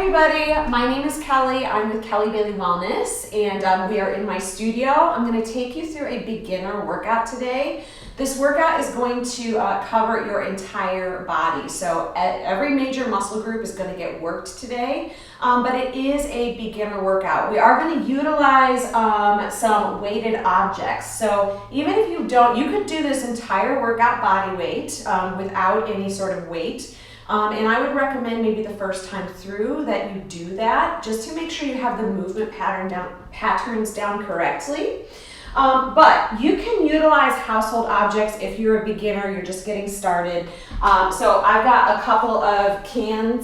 everybody, my name is Kelly. I'm with Kelly Bailey Wellness, and we are in my studio. I'm going to take you through a beginner workout today. This workout is going to cover your entire body, so every major muscle group is going to get worked today, but it is a beginner workout. We are going to utilize some weighted objects, so even if you don't, you could do this entire workout body weight without any sort of weight. And I would recommend maybe the first time through that you do that just to make sure you have the movement patterns down correctly. But you can utilize household objects if you're a beginner, you're just getting started. So I've got a couple of canned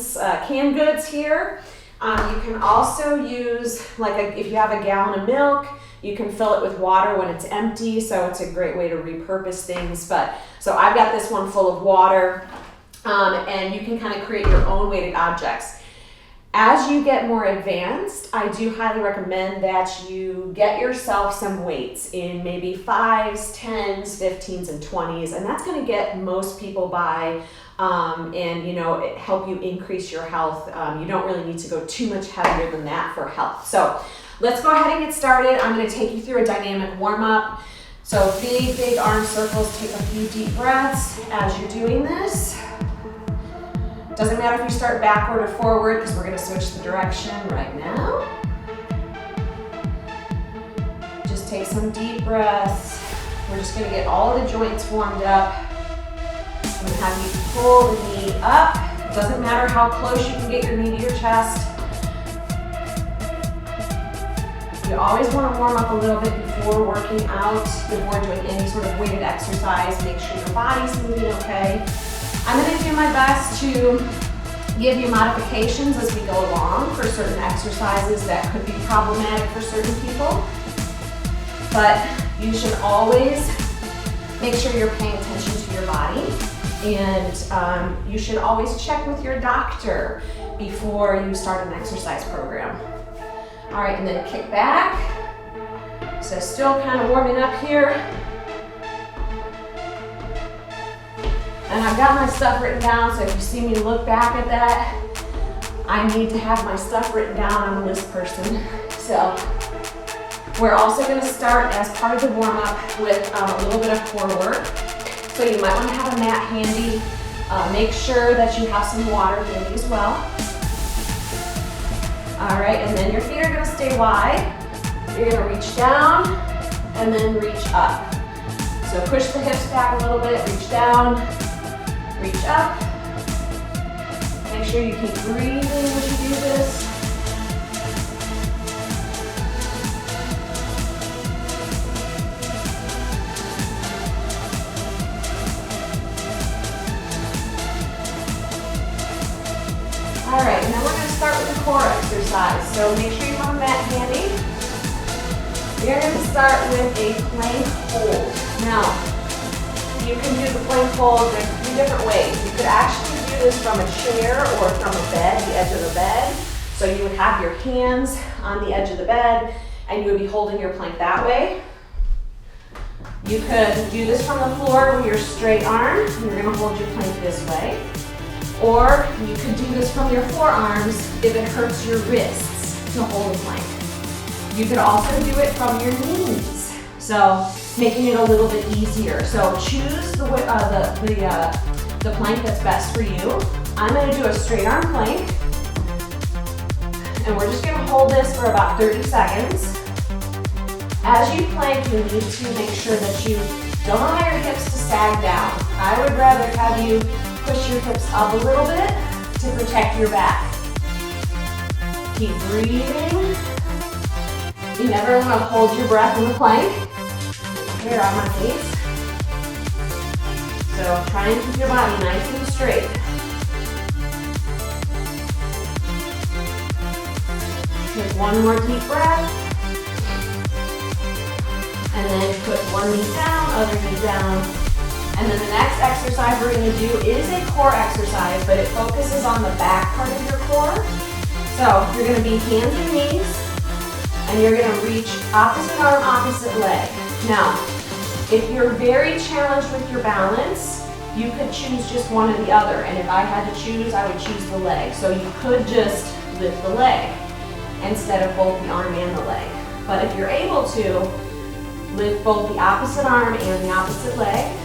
goods here. You can also use, if you have a gallon of milk, you can fill it with water when it's empty, so it's a great way to repurpose things. So I've got this one full of water. And you can kind of create your own weighted objects. As you get more advanced, I do highly recommend that you get yourself some weights in maybe 5s, 10s, 15s, and 20s, and that's going to get most people by and help you increase your health. You don't really need to go too much heavier than that for health. So let's go ahead and get started. I'm going to take you through a dynamic warm-up. So big arm circles. Take a few deep breaths as you're doing this. Doesn't matter if you start backward or forward because we're going to switch the direction right now. Just take some deep breaths. We're just going to get all the joints warmed up. I'm going to have you pull the knee up. It doesn't matter how close you can get your knee to your chest. You always want to warm up a little bit before working out, before doing any sort of weighted exercise. Make sure your body's moving okay. I'm going to do my best to give you modifications as we go along for certain exercises that could be problematic for certain people. But you should always make sure you're paying attention to your body, and you should always check with your doctor before you start an exercise program. All right, and then kick back. So still kind of warming up here. And I've got my stuff written down, so if you see me look back at that, I need to have my stuff written down. I'm a list person. So we're also going to start as part of the warm-up with a little bit of core work. So you might want to have a mat handy. Make sure that you have some water handy as well. All right, and then your feet are going to stay wide. You're going to reach down and then reach up. So push the hips back a little bit, reach down. Reach up. Make sure you keep breathing as you do this. All right, and then we're going to start with the core exercise. So make sure you have a mat handy. You're going to start with a plank hold. Now, you can do the plank hold in 3 different ways. You could actually do this from a chair or from a bed, the edge of the bed. So you would have your hands on the edge of the bed and you would be holding your plank that way. You could do this from the floor with your straight arm. You're going to hold your plank this way. Or you could do this from your forearms if it hurts your wrists to hold a plank. You could also do it from your knees. So making it a little bit easier. So choose the plank that's best for you. I'm going to do a straight arm plank. And we're just going to hold this for about 30 seconds. As you plank, you need to make sure that you don't allow your hips to sag down. I would rather have you push your hips up a little bit to protect your back. Keep breathing. You never want to hold your breath in the plank. Here on my face. So try and keep your body nice and straight. Take one more deep breath. And then put one knee down, other knee down. And then the next exercise we're going to do is a core exercise, but it focuses on the back part of your core. So you're going to be hands and knees, and you're going to reach opposite arm, opposite leg. Now, if you're very challenged with your balance, you could choose just one or the other. And if I had to choose, I would choose the leg. So you could just lift the leg instead of both the arm and the leg. But if you're able to, lift both the opposite arm and the opposite leg.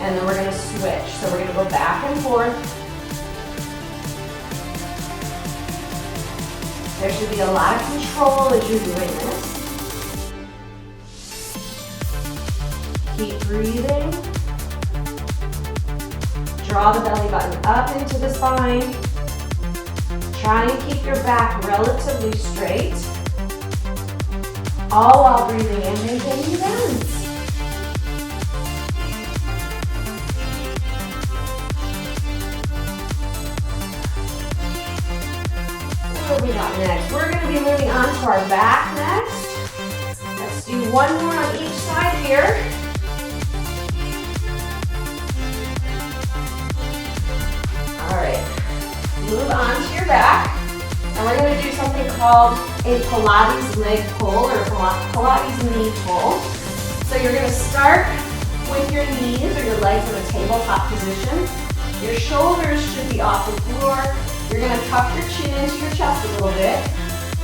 And then we're gonna switch. So we're gonna go back and forth. There should be a lot of control as you're doing this. Keep breathing. Draw the belly button up into the spine. Try and keep your back relatively straight, all while breathing and maintaining balance. What do we got next? We're going to be moving on to our back next. Let's do one more on each side here. All right, move on to your back. And we're going to do something called a Pilates Leg Pull or Pilates Knee Pull. So you're going to start with your knees or your legs in a tabletop position. Your shoulders should be off the floor. You're going to tuck your chin into your chest a little bit.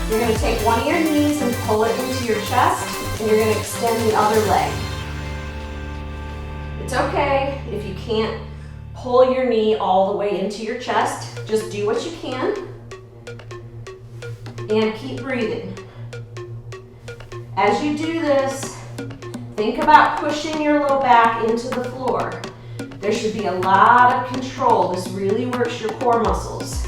You're going to take one of your knees and pull it into your chest, and you're going to extend the other leg. It's okay if you can't pull your knee all the way into your chest. Just do what you can. And keep breathing. As you do this, think about pushing your low back into the floor. There should be a lot of control. This really works your core muscles.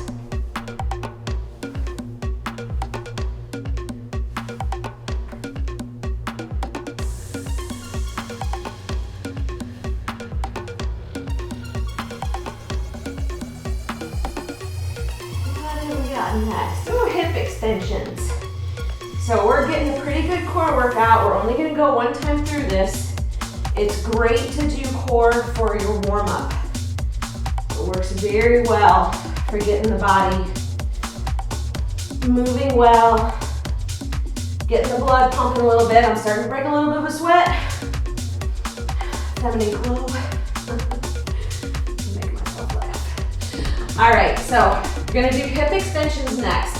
Next, hip extensions. So we're getting a pretty good core workout. We're only going to go one time through this. It's great to do core for your warm-up. It works very well for getting the body moving well, getting the blood pumping a little bit. I'm starting to break a little bit of a sweat. Having a glow. Make myself laugh. All right, so we're gonna do hip extensions next.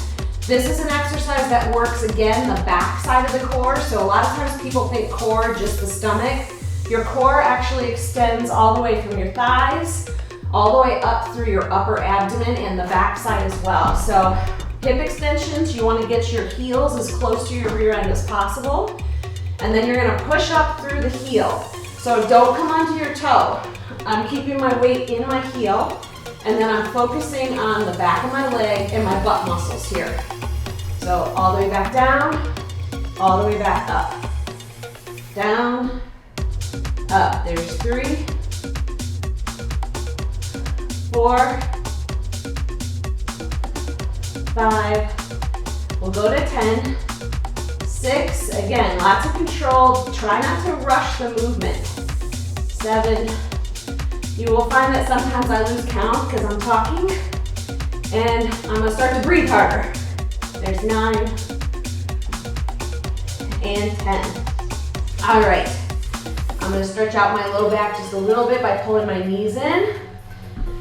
This is an exercise that works, again, the back side of the core. So a lot of times people think core, just the stomach. Your core actually extends all the way from your thighs, all the way up through your upper abdomen and the back side as well. So hip extensions, you wanna get your heels as close to your rear end as possible. And then you're gonna push up through the heel. So don't come onto your toe. I'm keeping my weight in my heel. And then I'm focusing on the back of my leg and my butt muscles here. So all the way back down, all the way back up. Down, up. There's 3, 4, 5. We'll go to 10. 6. Again, lots of control. Try not to rush the movement. 7. You will find that sometimes I lose count because I'm talking, and I'm gonna start to breathe harder. There's 9 and 10. All right, I'm gonna stretch out my low back just a little bit by pulling my knees in,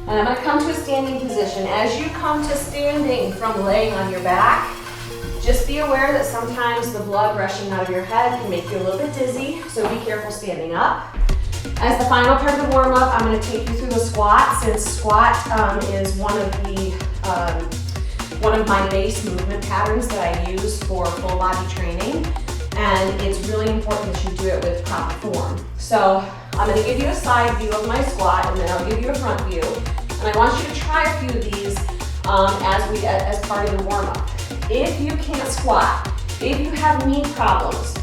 and I'm gonna come to a standing position. As you come to standing from laying on your back, just be aware that sometimes the blood rushing out of your head can make you a little bit dizzy, so be careful standing up. As the final part of the warm-up, I'm going to take you through the squat, since squat is one of my base movement patterns that I use for full body training, and it's really important that you do it with proper form. So I'm going to give you a side view of my squat, and then I'll give you a front view, and I want you to try a few of these as part of the warm-up. If you can't squat, if you have knee problems,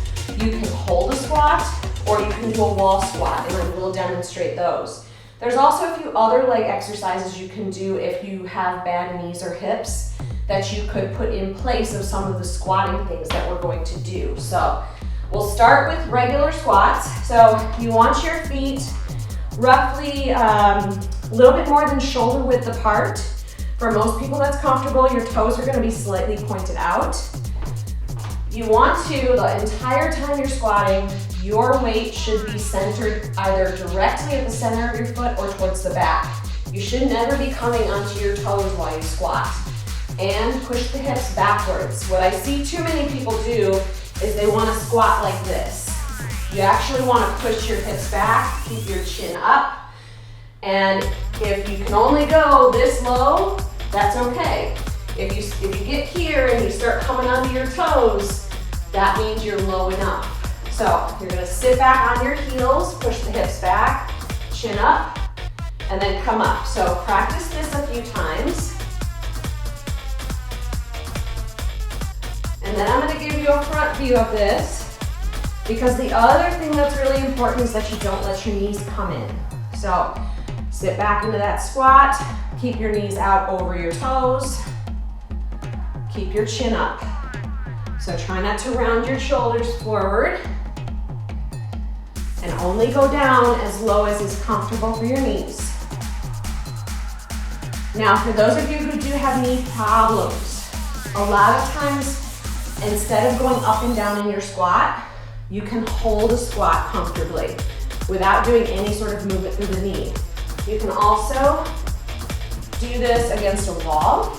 you can hold a squat, or you can do a wall squat, and I will demonstrate those. There's also a few other leg exercises you can do if you have bad knees or hips that you could put in place of some of the squatting things that we're going to do. So we'll start with regular squats. So you want your feet roughly a little bit more than shoulder width apart. For most people that's comfortable, your toes are gonna be slightly pointed out. You want to, the entire time you're squatting, your weight should be centered either directly at the center of your foot or towards the back. You should never be coming onto your toes while you squat. and push the hips backwards. What I see too many people do is they want to squat like this. You actually want to push your hips back, keep your chin up, and if you can only go this low, that's okay. If you get here and you start coming onto your toes, that means you're low enough. So you're gonna sit back on your heels, push the hips back, chin up, and then come up. So practice this a few times. And then I'm gonna give you a front view of this, because the other thing that's really important is that you don't let your knees come in. So sit back into that squat, keep your knees out over your toes, keep your chin up. So try not to round your shoulders forward, and only go down as low as is comfortable for your knees. Now, for those of you who do have knee problems, a lot of times, instead of going up and down in your squat, you can hold a squat comfortably without doing any sort of movement through the knee. You can also do this against a wall.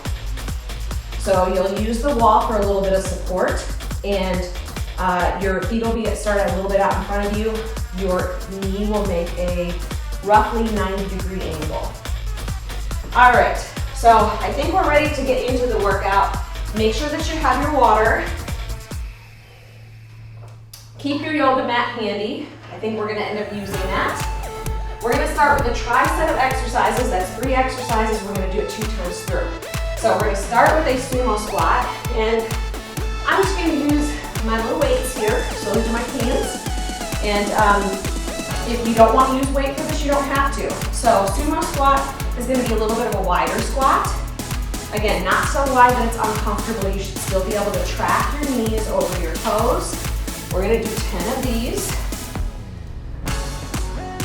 So you'll use the wall for a little bit of support, and your feet will be started a little bit out in front of you. Your knee will make a roughly 90-degree angle. All right, so I think we're ready to get into the workout. Make sure that you have your water. Keep your yoga mat handy. I think we're gonna end up using that. We're gonna start with a tri-set of exercises. That's 3 exercises. We're gonna do it 2 times through. So we're gonna start with a sumo squat, and I'm just gonna use my little weights here. So those are my hands. And if you don't want to use weight for this, you don't have to. So sumo squat is gonna be a little bit of a wider squat. Again, not so wide that it's uncomfortable. You should still be able to track your knees over your toes. We're gonna do 10 of these.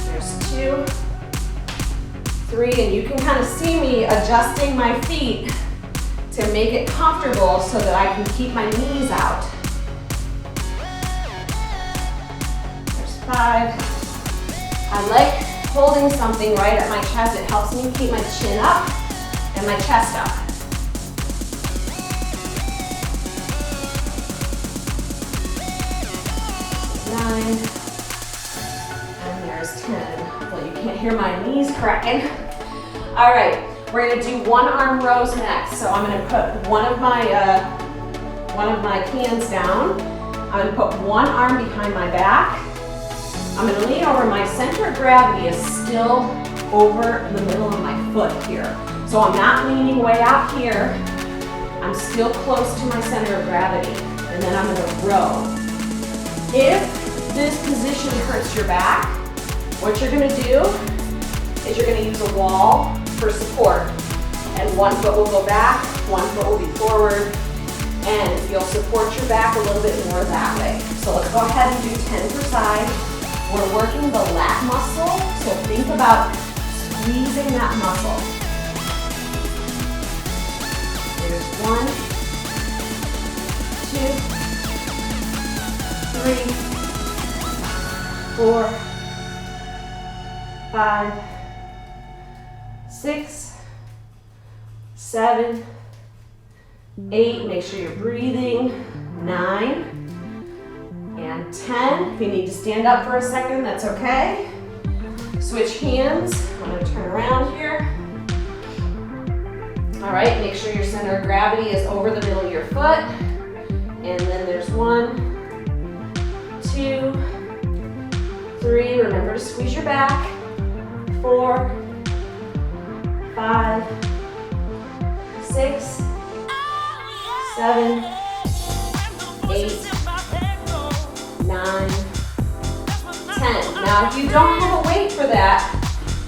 There's 2, 3, and you can kind of see me adjusting my feet to make it comfortable so that I can keep my knees out. There's 5. I like holding something right at my chest. It helps me keep my chin up and my chest up. 9, and there's 10. Well, you can't hear my knees cracking. All right, we're gonna do 1 arm rows next. So I'm gonna put one of my hands down. I'm gonna put 1 arm behind my back. I'm gonna lean over. My center of gravity is still over the middle of my foot here. So I'm not leaning way out here. I'm still close to my center of gravity. And then I'm gonna row. If this position hurts your back, what you're gonna do is you're gonna use a wall for support. And 1 foot will go back, 1 foot will be forward, and you'll support your back a little bit more that way. So let's go ahead and do 10 per side. We're working the lat muscle, so think about squeezing that muscle. There's 1, 2, 3, 4, 5, 6, 7, 8. Make sure you're breathing. 9. And 10. If you need to stand up for a second, that's okay. Switch hands. I'm going to turn around here. All right, make sure your center of gravity is over the middle of your foot. And then there's 1, 2, 3. Remember to squeeze your back. 4, 5, 6, 7, 8, 9, 10. Now, if you don't have a weight for that,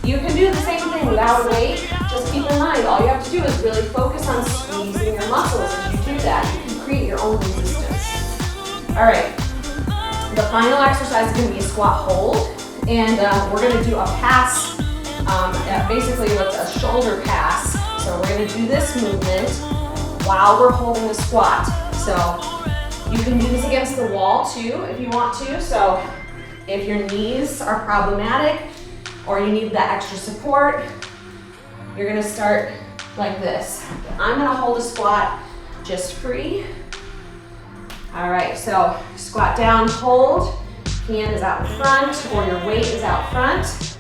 you can do the same thing without a weight. Just keep in mind, all you have to do is really focus on squeezing your muscles. As you do that, you can create your own resistance. All right, the final exercise is going to be a squat hold, and we're going to do a pass, basically what's a shoulder pass. So we're going to do this movement while we're holding the squat. So you can do this against the wall too if you want to. So if your knees are problematic or you need that extra support, you're gonna start like this. I'm gonna hold a squat just free. All right, so squat down, hold. Hand is out in front, or your weight is out front.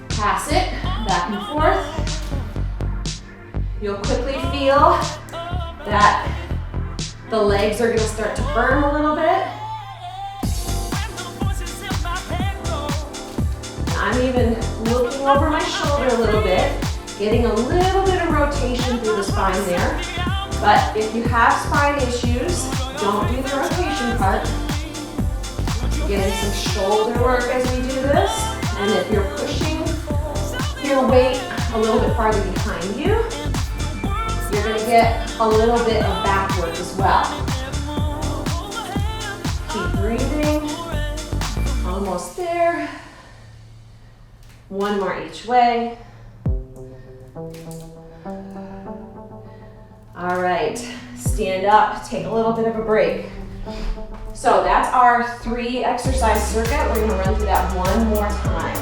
Pass it back and forth. You'll quickly feel that the legs are gonna start to burn a little bit. I'm even looking over my shoulder a little bit, getting a little bit of rotation through the spine there. But if you have spine issues, don't do the rotation part. Getting some shoulder work as we do this. And if you're pushing your weight a little bit farther behind you, you're gonna get a little bit of back work as well. Keep breathing. Almost there. One more each way. All right, stand up, take a little bit of a break. So that's our 3 exercise circuit. We're gonna run through that one more time.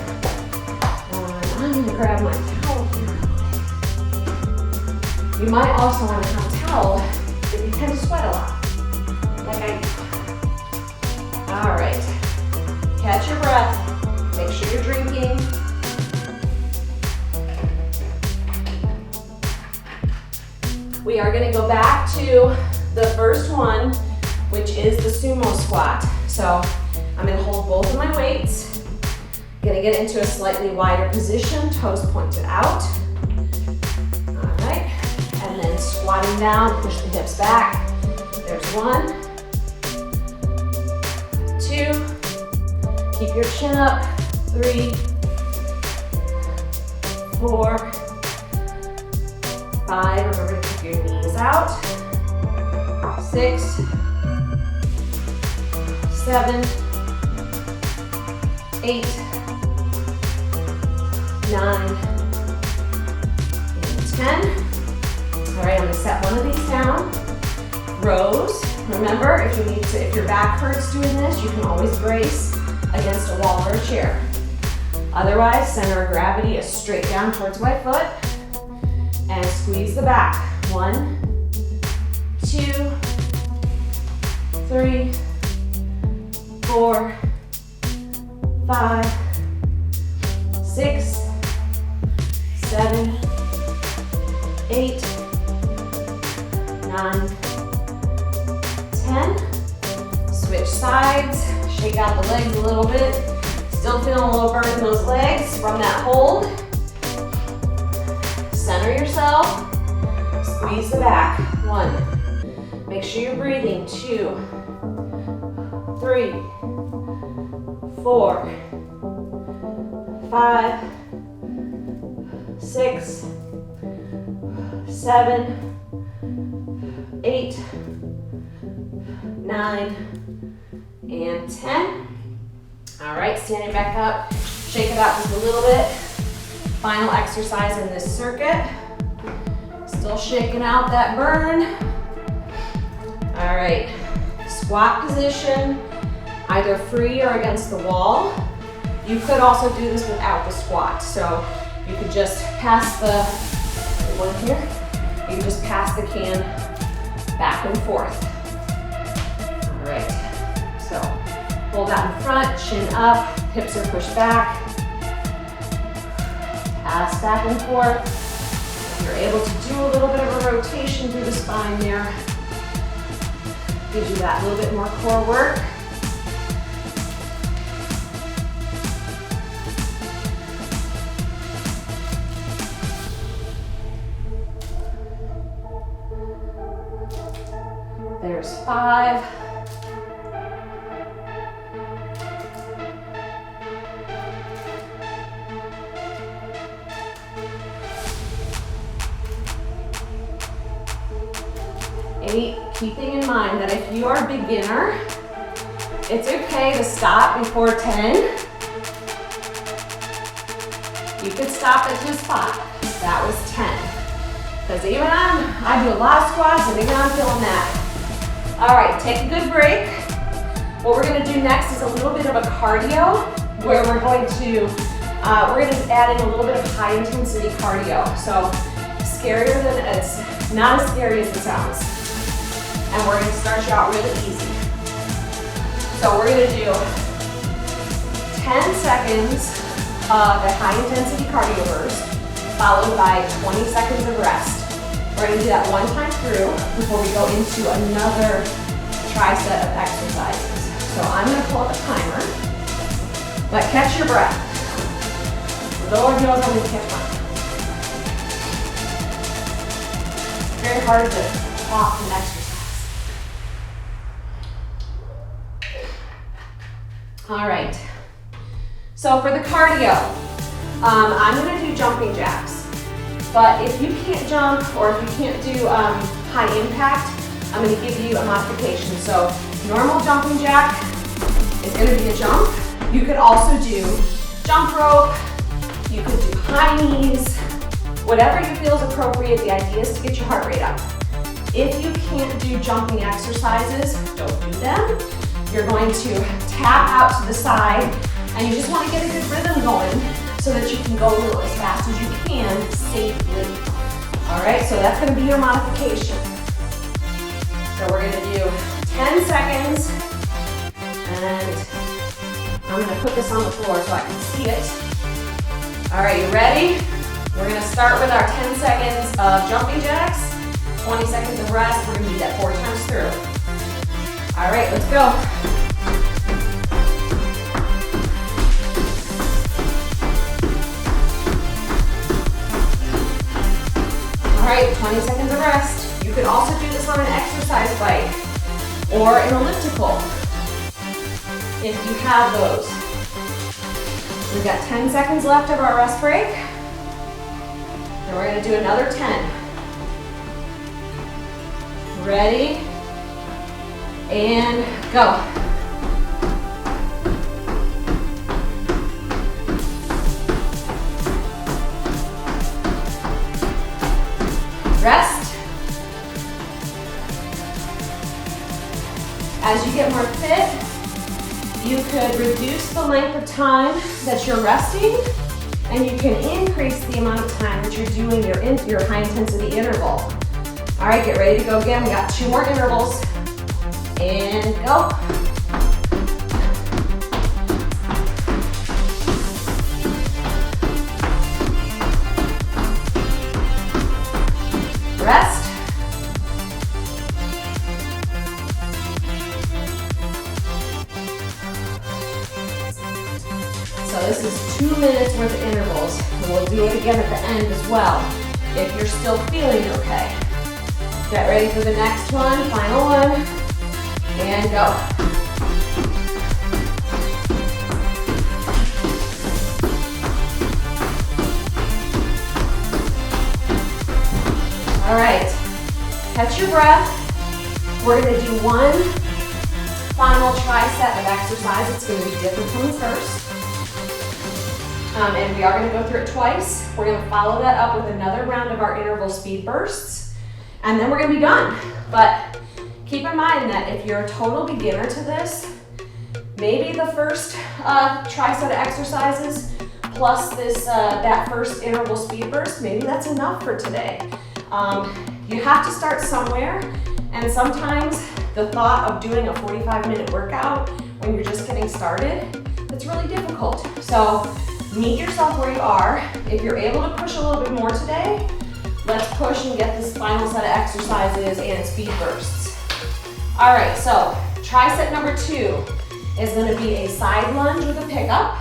I'm gonna grab my towel here. You might also wanna have a towel if you tend to sweat a lot, like I do. All right, catch your breath, make sure you're drinking. We are gonna go back to the first one, which is the sumo squat. So I'm gonna hold both of my weights, gonna get into a slightly wider position, toes pointed out. All right, and then squatting down, push the hips back. There's 1, 2, keep your chin up, 3, 4, 5, remember to keep your knees out, 6, 7, 8, 9, and 10. All right, I'm gonna set one of these down. Rows. Remember, if your back hurts doing this, you can always brace against a wall or a chair. Otherwise, center of gravity is straight down towards my foot. And squeeze the back. 1, 2, 3, 4, 5, 6, 7, 8, 9, 10. Switch sides, shake out the legs a little bit. Still feeling a little burn in those legs from that hold. Center yourself, squeeze the back. 1, make sure you're breathing. 2, 3, 4, 5, 6, 7, 8, 9, and 10. All right, standing back up, shake it out just a little bit. Final exercise in this circuit. Still shaking out that burn. All right, squat position, either free or against the wall. You could also do this without the squat. So you could just pass the, one here, you can just pass the can back and forth. All right, so hold that in front, chin up, hips are pushed back. Pass back and forth. If you're able to do a little bit of a rotation through the spine there, gives you that little bit more core work. There's 5. Keeping in mind that if you are a beginner, it's okay to stop before 10. You could stop at just 5. That was 10. Because even I do a lot of squats and even I'm feeling that. All right, take a good break. What we're gonna do next is a little bit of a cardio where we're gonna add in a little bit of high intensity cardio. So It's not as scary as it sounds. And we're gonna start you out really easy. So we're gonna do 10 seconds of a high intensity cardio burst, followed by 20 seconds of rest. We're gonna do that one time through before we go into another tri-set of exercises. So I'm gonna pull up a timer, but catch your breath. Lord knows I'm gonna catch mine. Very hard to talk and exercise. All right. So for the cardio, I'm gonna do jumping jacks. But if you can't jump or if you can't do high impact, I'm gonna give you a modification. So normal jumping jack is gonna be a jump. You could also do jump rope. You could do high knees. Whatever you feel is appropriate, the idea is to get your heart rate up. If you can't do jumping exercises, don't do them. You're going to tap out to the side, and you just want to get a good rhythm going so that you can go a little as fast as you can safely. All right, so that's going to be your modification. So we're going to do 10 seconds, and I'm going to put this on the floor so I can see it. All right, you ready? We're gonna start with our 10 seconds of jumping jacks, 20 seconds of rest. We're gonna do that 4 times through. All right, let's go. All right, 20 seconds of rest. You could also do this on an exercise bike or an elliptical if you have those. We've got 10 seconds left of our rest break. And we're gonna do another 10. Ready? And go. Rest. As you get more fit, you could reduce the length of time that you're resting, and you can increase the amount of time that you're doing your high intensity interval. All right, get ready to go again. We got 2 more intervals. And go. Rest. So this is 2 minutes worth of intervals, and we'll do it again at the end as well, if you're still feeling okay. Get ready for the next one, final one, and go. All right, catch your breath. We're gonna do one final tri-set of exercise. It's gonna be different from the first. And we are going to go through it twice. We're going to follow that up with another round of our interval speed bursts, and then we're going to be done. But keep in mind that if you're a total beginner to this, maybe the first tri-set of exercises plus this that first interval speed burst, maybe that's enough for today. You have to start somewhere, and sometimes the thought of doing a 45-minute workout when you're just getting started, it's really difficult. So meet yourself where you are. If you're able to push a little bit more today, let's push and get this final set of exercises and speed bursts. All right, so tri-set number 2 is going to be a side lunge with a pickup,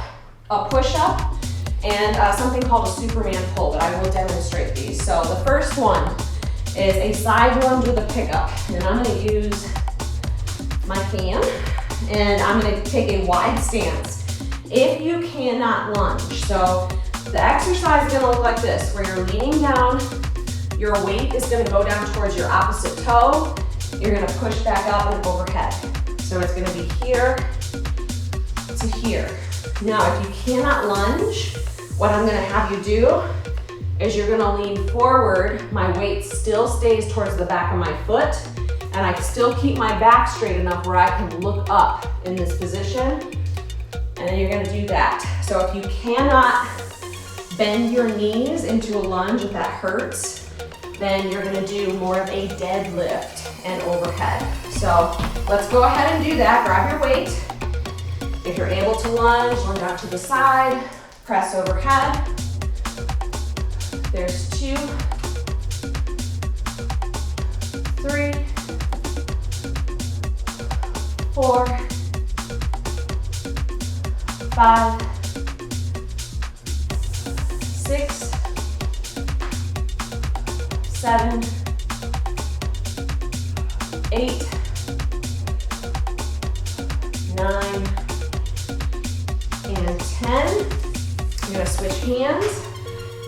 a push-up, and something called a Superman pull, but I will demonstrate these. So the first one is a side lunge with a pickup, and I'm going to use my hand, and I'm going to take a wide stance. If you cannot lunge, so the exercise is going to look like this, where you're leaning down, your weight is going to go down towards your opposite toe, you're going to push back up and overhead. So it's going to be here to here. Now, if you cannot lunge, what I'm going to have you do is you're going to lean forward, my weight still stays towards the back of my foot, and I still keep my back straight enough where I can look up in this position. And then you're gonna do that. So if you cannot bend your knees into a lunge, if that hurts, then you're gonna do more of a deadlift and overhead. So let's go ahead and do that. Grab your weight. If you're able to lunge out to the side, press overhead. There's 2, 3, 4, 5, 6, 7, 8, 9, and 10. You're gonna switch hands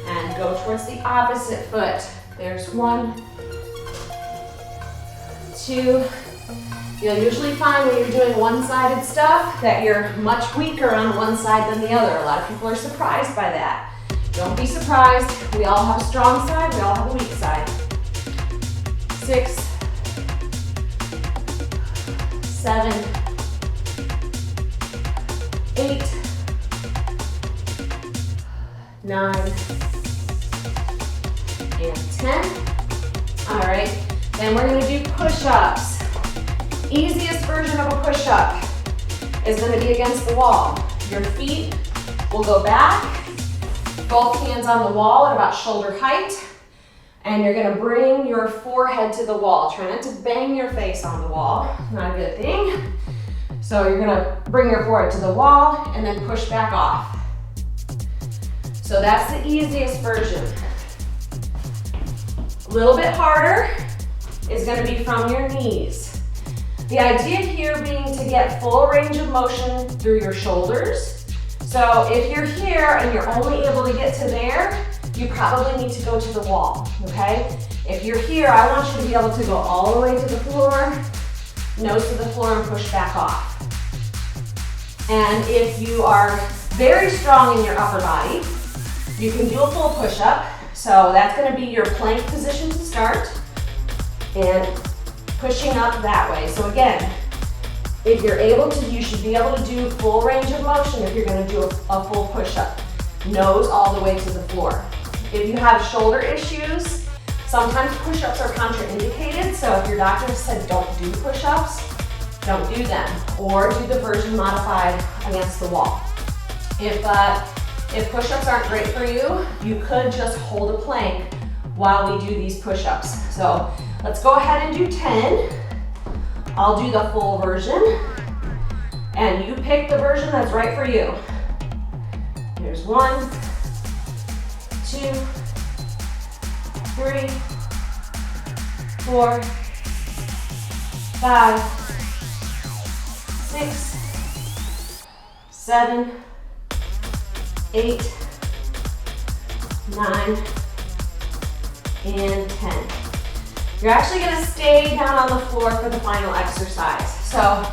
and go towards the opposite foot. There's 1, 2. You'll usually find when you're doing one-sided stuff that you're much weaker on one side than the other. A lot of people are surprised by that. Don't be surprised. We all have a strong side, we all have a weak side. 6, 7, 8, 9, and 10. All right, then we're gonna do push-ups. Easiest version of a push-up is gonna be against the wall. Your feet will go back, both hands on the wall at about shoulder height, and you're gonna bring your forehead to the wall. Try not to bang your face on the wall, not a good thing. So you're gonna bring your forehead to the wall and then push back off. So that's the easiest version. A little bit harder is gonna be from your knees. The idea here being to get full range of motion through your shoulders. So if you're here and you're only able to get to there, you probably need to go to the wall, okay? If you're here, I want you to be able to go all the way to the floor, nose to the floor, and push back off. And if you are very strong in your upper body, you can do a full push-up. So that's gonna be your plank position to start, and pushing up that way. So again, if you're able to, you should be able to do full range of motion if you're gonna do a full push-up. Nose all the way to the floor. If you have shoulder issues, sometimes push-ups are contraindicated, so if your doctor said don't do push-ups, don't do them, or do the version modified against the wall. If push-ups aren't great for you, you could just hold a plank while we do these push-ups. So let's go ahead and do 10. I'll do the full version, and you pick the version that's right for you. Here's 1, 2, 3, 4, 5, 6, 7, 8, 9, and 10. You're actually gonna stay down on the floor for the final exercise. So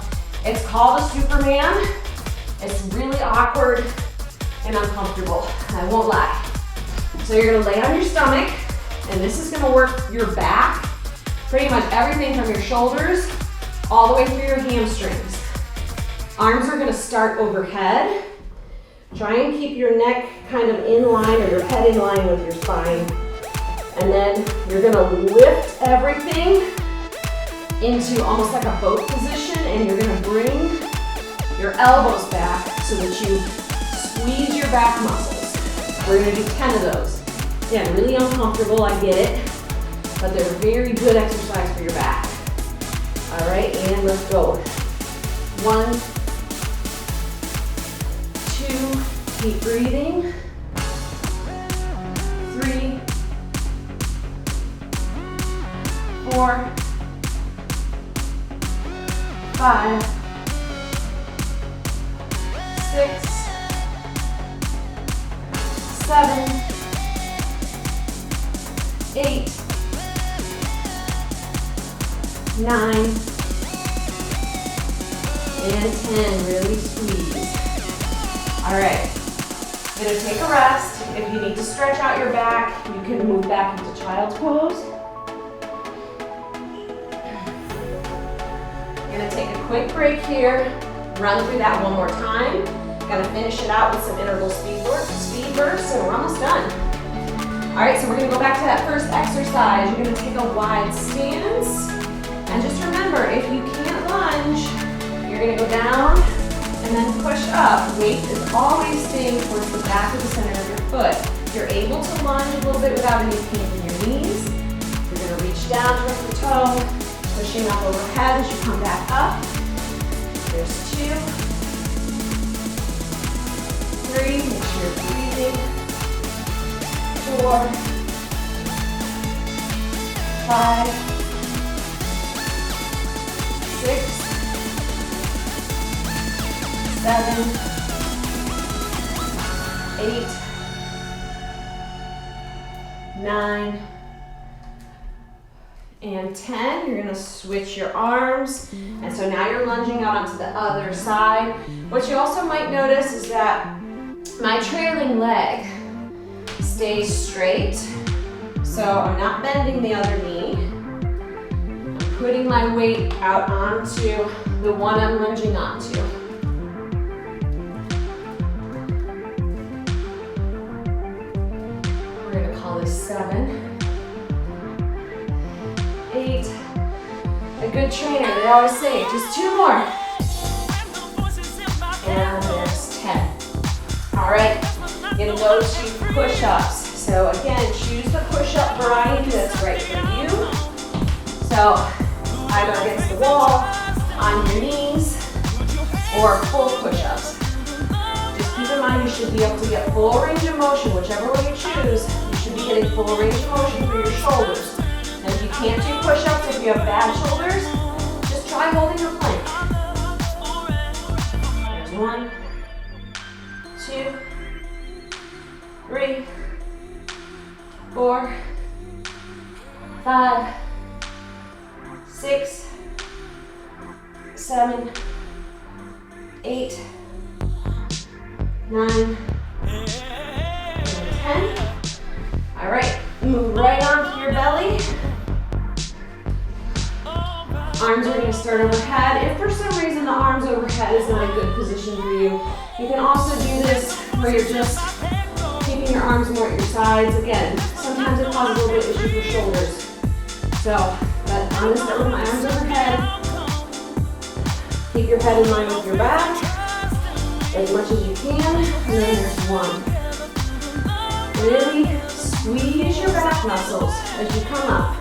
it's called a Superman. It's really awkward and uncomfortable, I won't lie. So you're gonna lay on your stomach, and this is gonna work your back, pretty much everything from your shoulders all the way through your hamstrings. Arms are gonna start overhead. Try and keep your neck kind of in line, or your head in line with your spine. And then you're gonna lift everything into almost like a boat position, and you're gonna bring your elbows back so that you squeeze your back muscles. We're gonna do 10 of those. Yeah, really uncomfortable, I get it, but they're a very good exercise for your back. All right, and let's go. 1, 2, keep breathing. 3, 4, 5, 6, 7, 8, 9, and 10. Really squeeze. All right, I'm gonna take a rest. If you need to stretch out your back, you can move back into child's pose. I'm gonna take a quick break here, run through that one more time. Gonna finish it out with some interval speed bursts, and we're almost done. All right, so we're gonna go back to that first exercise. You're gonna take a wide stance. And just remember, if you can't lunge, you're gonna go down and then push up. Weight is always staying towards the back of the center of your foot. You're able to lunge a little bit without any pain in your knees. You're gonna reach down towards the toe, pushing up overhead as you come back up. There's 2, 3, make sure you're breathing. 4, 5, 6, 7, 8, 9, and 10. You're gonna switch your arms. And so now you're lunging out onto the other side. What you also might notice is that my trailing leg stays straight. So I'm not bending the other knee. I'm putting my weight out onto the one I'm lunging onto. We're gonna call this 7. 8. A good trainer, they always say, just 2 more. And there's 10. All right, you're gonna go to push-ups. So again, choose the push-up variety that's right for you. So either against the wall, on your knees, or full push-ups. Just keep in mind you should be able to get full range of motion, whichever one you choose. You should be getting full range of motion for your shoulders. And if you can't do push-ups, if you have bad shoulders, just try holding a plank. There's 1, 2, 3, 4, 5, 6, 7, 8, 9, and 10. All right, move right onto your belly. Arms are going to start overhead. If for some reason the arms overhead is not a good position for you, you can also do this where you're just keeping your arms more at your sides. Again, sometimes it causes a little bit of issue for shoulders. So, but I'm going to start with my arms overhead. Keep your head in line with your back as much as you can. And then there's 1. Really squeeze your back muscles as you come up.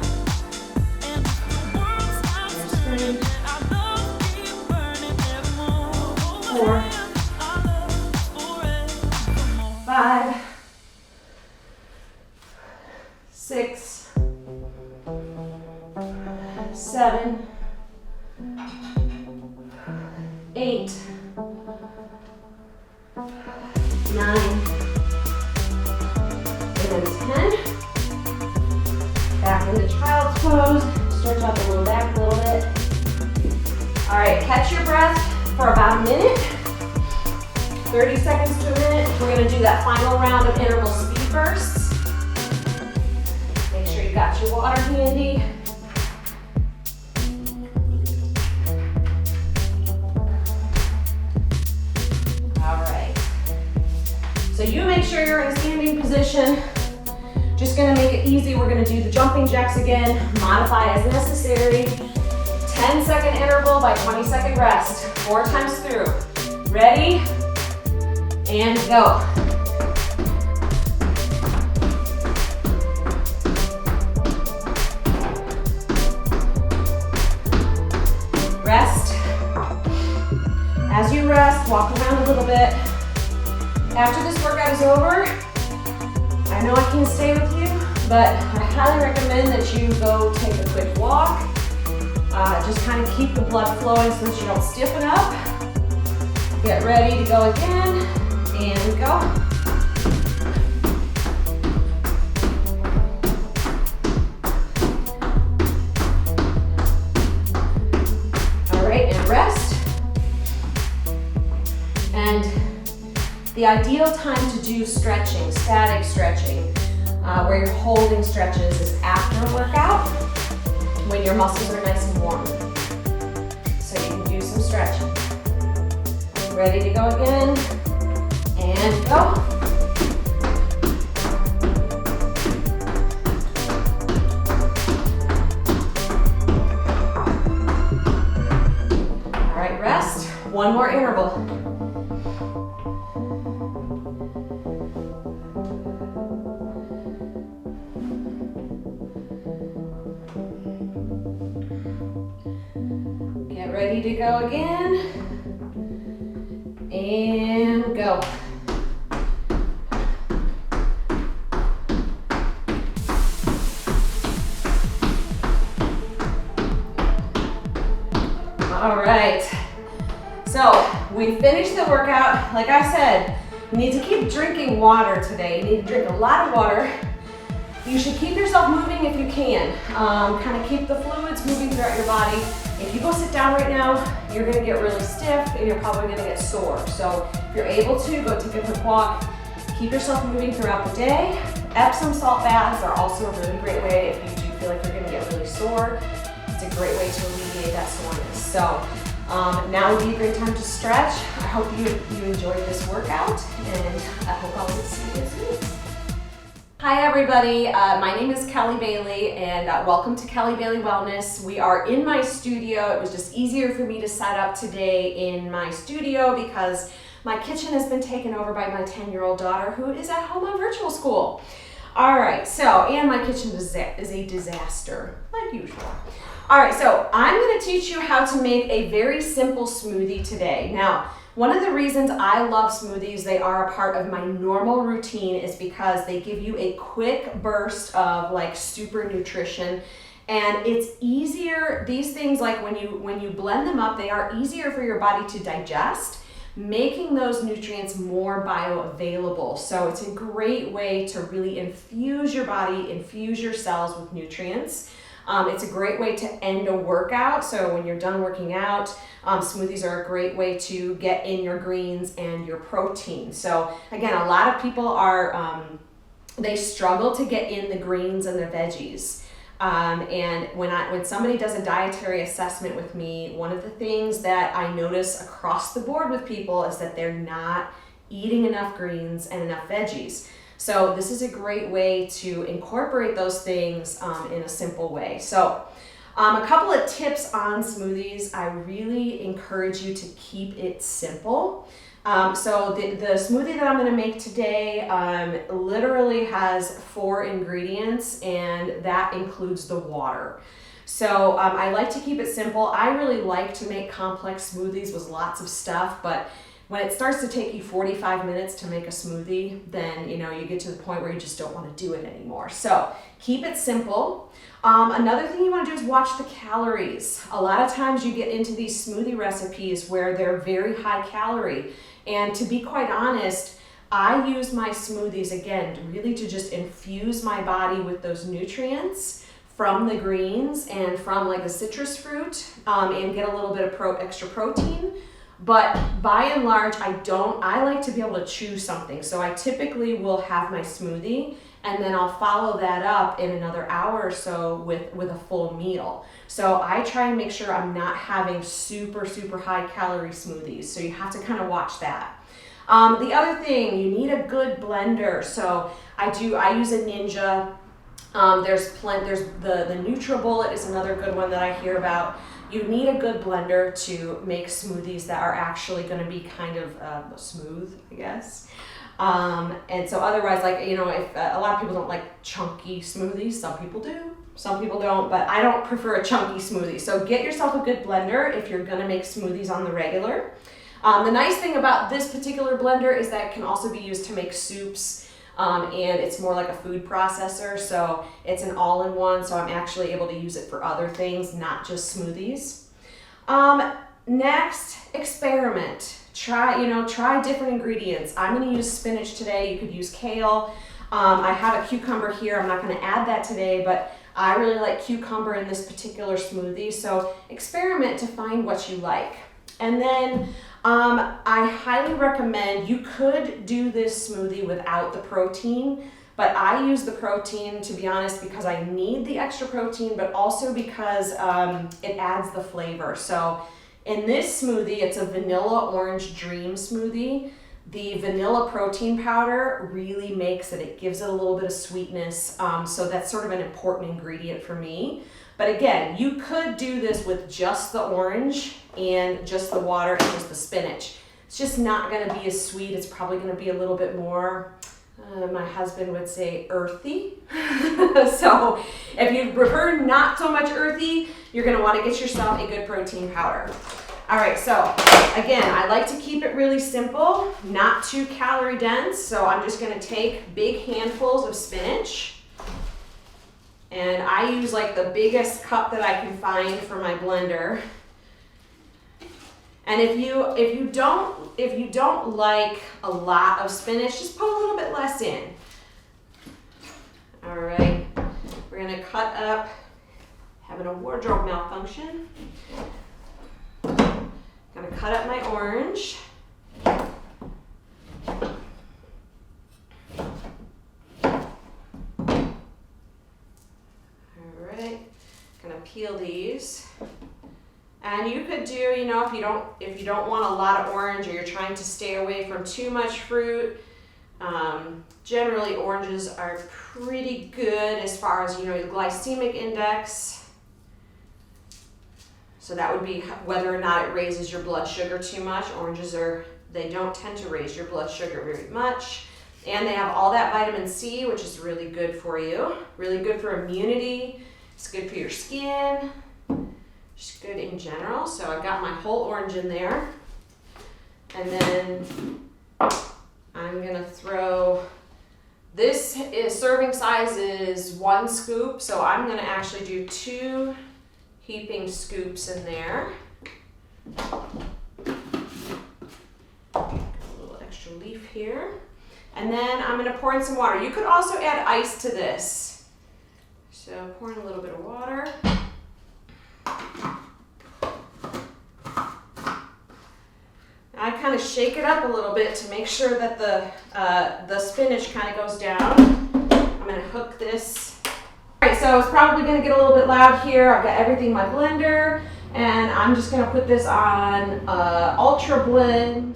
There's 3, 4, 5, 6, 7, 8, 9, and 10. Back into child's pose. Stretch out the low back a little bit. All right, catch your breath for about a minute. 30 seconds to a minute. We're going to do that final round of interval speed bursts. Make sure you got your water handy. All right. So you make sure you're in a standing position. Just going to make it easy. We're going to do the jumping jacks again. Modify as necessary. 10-second interval by 20-second rest. 4 times through. Ready? And go. Rest. As you rest, walk around a little bit. After this workout is over, I know I can't stay with you, but I highly recommend that you go take a quick walk. Just kind of keep the blood flowing so that you don't stiffen up. Get ready to go again, and go. All right, and rest. And the ideal time to do stretching, static stretching, where you're holding stretches is after a workout, when your muscles are nice and warm. So you can do some stretching. Ready to go again, and go. Get ready to go again. And go. All right, so we finished the workout. Like I said, you need to keep drinking water today. You need to drink a lot of water. You should keep yourself moving if you can. Kind of keep the fluids moving throughout your body. If you go sit down right now, you're gonna get really stiff and you're probably gonna get sore. So if you're able to, go take a quick walk. Keep yourself moving throughout the day. Epsom salt baths are also a really great way if you do feel like you're gonna get really sore. It's a great way to alleviate that soreness. So now would be a great time to stretch. I hope you enjoyed this workout, and I hope I'll see you soon. Hi everybody, my name is Kelly Bailey, and welcome to Kelly Bailey Wellness. We are in my studio. It was just easier for me to set up today in my studio because my kitchen has been taken over by my 10-year-old daughter who is at home on virtual school. All right, so, and my kitchen is a disaster, like usual. All right, so I'm gonna teach you how to make a very simple smoothie today. Now, one of the reasons I love smoothies, they are a part of my normal routine, is because they give you a quick burst of like super nutrition. And it's easier, these things, like when you blend them up, they are easier for your body to digest, making those nutrients more bioavailable. So it's a great way to really infuse your body, infuse your cells with nutrients. It's a great way to end a workout. So when you're done working out, smoothies are a great way to get in your greens and your protein. So again, a lot of people they struggle to get in the greens and the veggies. And when somebody does a dietary assessment with me, one of the things that I notice across the board with people is that they're not eating enough greens and enough veggies. So this is a great way to incorporate those things in a simple way. So a couple of tips on smoothies. I really encourage you to keep it simple. So the smoothie that I'm gonna make today literally has 4 ingredients, and that includes the water. So I like to keep it simple. I really like to make complex smoothies with lots of stuff, but when it starts to take you 45 minutes to make a smoothie, then you get to the point where you just don't want to do it anymore. So keep it simple. Another thing you want to do is watch the calories. A lot of times you get into these smoothie recipes where they're very high calorie. And to be quite honest, I use my smoothies, again, really to just infuse my body with those nutrients from the greens and from like the citrus fruit, and get a little bit of extra protein. But by and large, I like to be able to chew something. So I typically will have my smoothie, and then I'll follow that up in another hour or so with a full meal. So I try and make sure I'm not having super, super high calorie smoothies. So you have to kind of watch that. The other thing, you need a good blender. So I use a Ninja. There's the NutriBullet is another good one that I hear about. You need a good blender to make smoothies that are actually going to be kind of smooth, I guess. And so otherwise, like, if a lot of people don't like chunky smoothies, some people do, some people don't, but I don't prefer a chunky smoothie. So get yourself a good blender if you're going to make smoothies on the regular. The nice thing about this particular blender is that it can also be used to make soups. And it's more like a food processor, so it's an all-in-one, so I'm actually able to use it for other things, not just smoothies. Next, experiment. Try different ingredients. I'm going to use spinach today. You could use kale. I have a cucumber here. I'm not going to add that today, but I really like cucumber in this particular smoothie, so experiment to find what you like. And then I highly recommend, you could do this smoothie without the protein, but I use the protein, to be honest, because I need the extra protein, but also because it adds the flavor. So in this smoothie, it's a vanilla orange dream smoothie. The vanilla protein powder really makes it. It gives it a little bit of sweetness, so that's sort of an important ingredient for me. But again, you could do this with just the orange and just the water and just the spinach. It's just not gonna be as sweet. It's probably gonna be a little bit more, my husband would say, earthy. So if you prefer not so much earthy, you're gonna wanna get yourself a good protein powder. All right, so again, I like to keep it really simple, not too calorie dense. So I'm just gonna take big handfuls of spinach. And I use like the biggest cup that I can find for my blender. And if you don't like a lot of spinach, just put a little bit less in. All right, we're gonna cut up, having a wardrobe malfunction. Gonna cut up my orange. Gonna peel these, and you could do, you know, if you don't want a lot of orange, or you're trying to stay away from too much fruit. Generally, oranges are pretty good as far as, you know, the glycemic index. So that would be whether or not it raises your blood sugar too much. Oranges they don't tend to raise your blood sugar very much, and they have all that vitamin C, which is really good for you, really good for immunity. It's good for your skin, just good in general. So I've got my whole orange in there. And then I'm gonna throw, serving size is 1 scoop. So I'm gonna actually do 2 heaping scoops in there. A little extra leaf here. And then I'm gonna pour in some water. You could also add ice to this. So pour in a little bit of water. I kind of shake it up a little bit to make sure that the spinach kind of goes down. I'm gonna hook this. All right, so it's probably gonna get a little bit loud here. I've got everything in my blender, and I'm just gonna put this on Ultra Blend.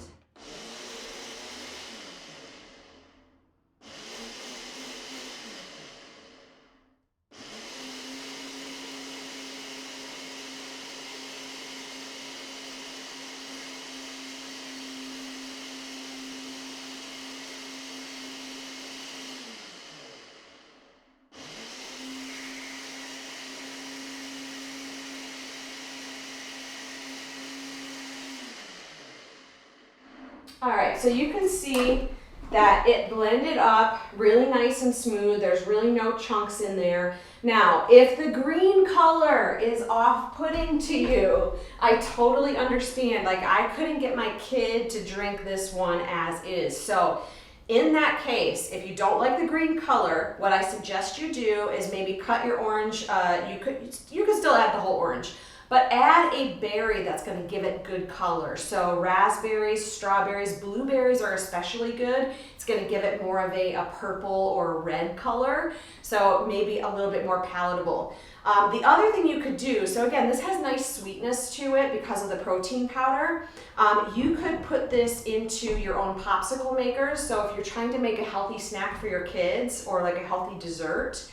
All right, so you can see that it blended up really nice and smooth. There's really no chunks in there. Now, if the green color is off-putting to you, I totally understand. Like, I couldn't get my kid to drink this one as is. So in that case, if you don't like the green color, what I suggest you do is maybe cut your orange. You could still add the whole orange, but add a berry that's going to give it good color. So raspberries, strawberries, blueberries are especially good. It's going to give it more of a purple or a red color, so maybe a little bit more palatable. The other thing you could do, so again, this has nice sweetness to it because of the protein powder. You could put this into your own popsicle makers. So if you're trying to make a healthy snack for your kids or like a healthy dessert,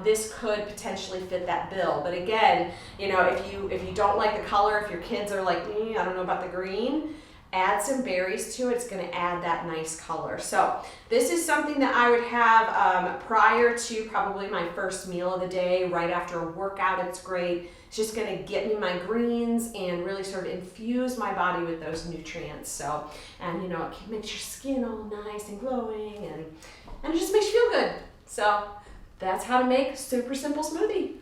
this could potentially fit that bill. But again, you know, if you don't like the color, if your kids are like, I don't know about the green, add some berries to it. It's going to add that nice color. So this is something that I would have prior to probably my first meal of the day, right after a workout. It's great. It's just going to get me my greens and really sort of infuse my body with those nutrients. So, and you know, it makes your skin all nice and glowing, and it just makes you feel good. So that's how to make a super simple smoothie.